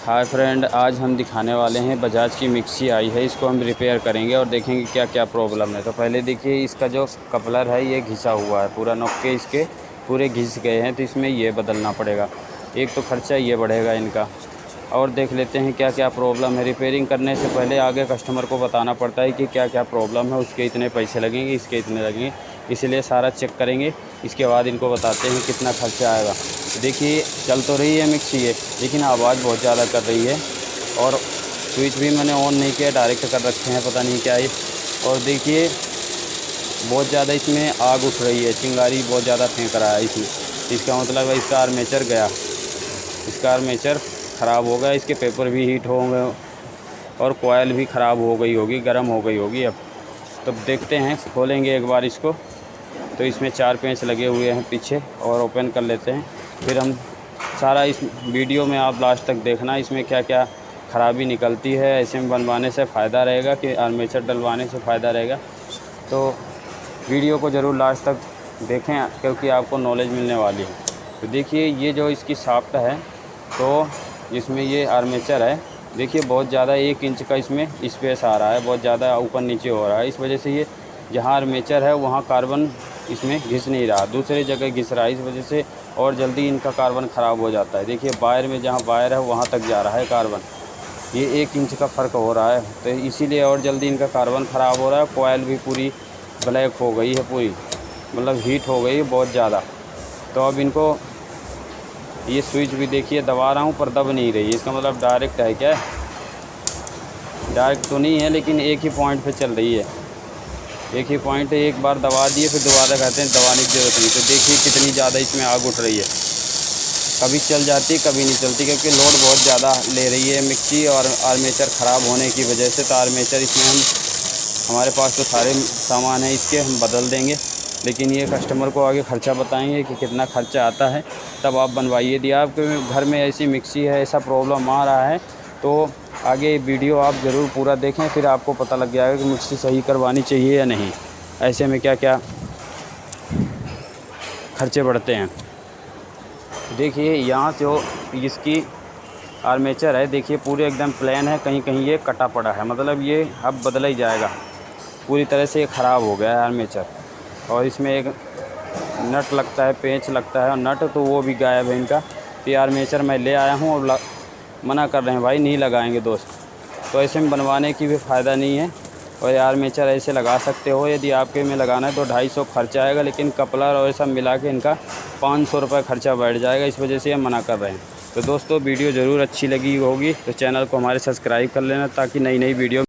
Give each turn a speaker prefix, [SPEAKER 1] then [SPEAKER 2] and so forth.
[SPEAKER 1] Hi friend, आज हम दिखाने वाले हैं बजाज की मिक्सी आई है। इसको हम रिपेयर करेंगे और देखेंगे क्या क्या प्रॉब्लम है। तो पहले देखिए, इसका जो कपलर है ये घिसा हुआ है, पूरा नोके इसके पूरे घिस गए हैं, तो इसमें ये बदलना पड़ेगा। एक तो खर्चा ये बढ़ेगा इनका। और देख लेते हैं क्या क्या प्रॉब्लम है। रिपेयरिंग करने से पहले आगे कस्टमर को बताना पड़ता है कि क्या क्या प्रॉब्लम है, उसके इतने पैसे लगेंगे, इसके इतने लगेंगे, इसलिए सारा चेक करेंगे। इसके बाद इनको बताते हैं कितना खर्चा आएगा। देखिए, चल तो रही है मिक्सी ये, लेकिन आवाज़ बहुत ज़्यादा कर रही है। और स्विच भी मैंने ऑन नहीं किया, डायरेक्ट कर रखे हैं, पता नहीं क्या है। और देखिए, बहुत ज़्यादा इसमें आग उठ रही है, चिंगारी बहुत ज़्यादा फेंक रहा है इसमें। इसका मतलब है इसका आर्मेचर गया, इसका आर्मेचर ख़राब हो गया, इसके पेपर भी हीट हो गए और कोयल भी ख़राब हो गई होगी, गर्म हो गई होगी। अब तब देखते हैं, खोलेंगे एक बार इसको। तो इसमें 4 पेंच लगे हुए हैं पीछे, और ओपन कर लेते हैं। फिर हम सारा इस वीडियो में आप लास्ट तक देखना, इसमें क्या क्या ख़राबी निकलती है। ऐसे में बनवाने से फ़ायदा रहेगा कि आर्मेचर डलवाने से फ़ायदा रहेगा। तो वीडियो को ज़रूर लास्ट तक देखें, क्योंकि आपको नॉलेज मिलने वाली है। तो देखिए, ये जो इसकी शाफ्ट है, तो इसमें ये आर्मेचर है, देखिए बहुत ज़्यादा 1 इंच का इसमें स्पेस आ रहा है, बहुत ज़्यादा ऊपर नीचे हो रहा है। इस वजह से ये जहाँ आर्मेचर है वहाँ कार्बन इसमें घिस नहीं रहा, दूसरी जगह घिस रहा है। इस वजह से और जल्दी इनका कार्बन ख़राब हो जाता है। देखिए, वायर में जहाँ वायर है वहाँ तक जा रहा है कार्बन, ये 1 इंच का फ़र्क हो रहा है, तो इसीलिए और जल्दी इनका कार्बन ख़राब हो रहा है। कोयल भी पूरी ब्लैक हो गई है, पूरी मतलब हीट हो गई है बहुत ज़्यादा। तो अब इनको ये स्विच भी देखिए दबा रहा हूँ पर दब नहीं रही है। इसका मतलब डायरेक्ट है क्या? डायरेक्ट तो नहीं है, लेकिन एक ही पॉइंट पे चल रही है। एक ही पॉइंट है, एक बार दबा दिए फिर दोबारा कहते हैं दबाने की ज़रूरत नहीं। तो देखिए कितनी ज़्यादा इसमें आग उठ रही है, कभी चल जाती कभी नहीं चलती, क्योंकि लोड बहुत ज़्यादा ले रही है मिक्सी। और आर्मेचर ख़राब होने की वजह से, तो आर्मेचर इसमें हमारे पास तो सारे सामान है इसके, हम बदल देंगे। लेकिन ये कस्टमर को आगे ख़र्चा बताएंगे कि कितना ख़र्चा आता है, तब आप बनवाइए। यदि आपके घर में ऐसी मिक्सी है, ऐसा प्रॉब्लम आ रहा है, तो आगे वीडियो आप ज़रूर पूरा देखें, फिर आपको पता लग जाएगा कि मिक्सी सही करवानी चाहिए या नहीं, ऐसे में क्या क्या खर्चे बढ़ते हैं। देखिए, यहाँ जो इसकी आर्मेचर है, देखिए पूरे एकदम प्लेन है, कहीं कहीं ये कटा पड़ा है, मतलब ये अब बदला ही जाएगा। पूरी तरह से ये ख़राब हो गया है आर्मेचर। और इसमें एक नट लगता है, पेंच लगता है, और नट तो वो भी गायब है इनका। तो ये आर्मेचर मैं ले आया हूँ और मना कर रहे हैं, भाई नहीं लगाएंगे दोस्त। तो ऐसे में बनवाने की भी फ़ायदा नहीं है। और ये आर्मेचर ऐसे लगा सकते हो, यदि आपके में लगाना है तो 250 खर्चा आएगा, लेकिन कपलर और सब मिला के इनका 500 रुपये खर्चा बैठ जाएगा। इस वजह से ये मना कर रहे हैं। तो दोस्तों, वीडियो ज़रूर अच्छी लगी होगी तो चैनल को हमारे सब्सक्राइब कर लेना, ताकि नई नई वीडियो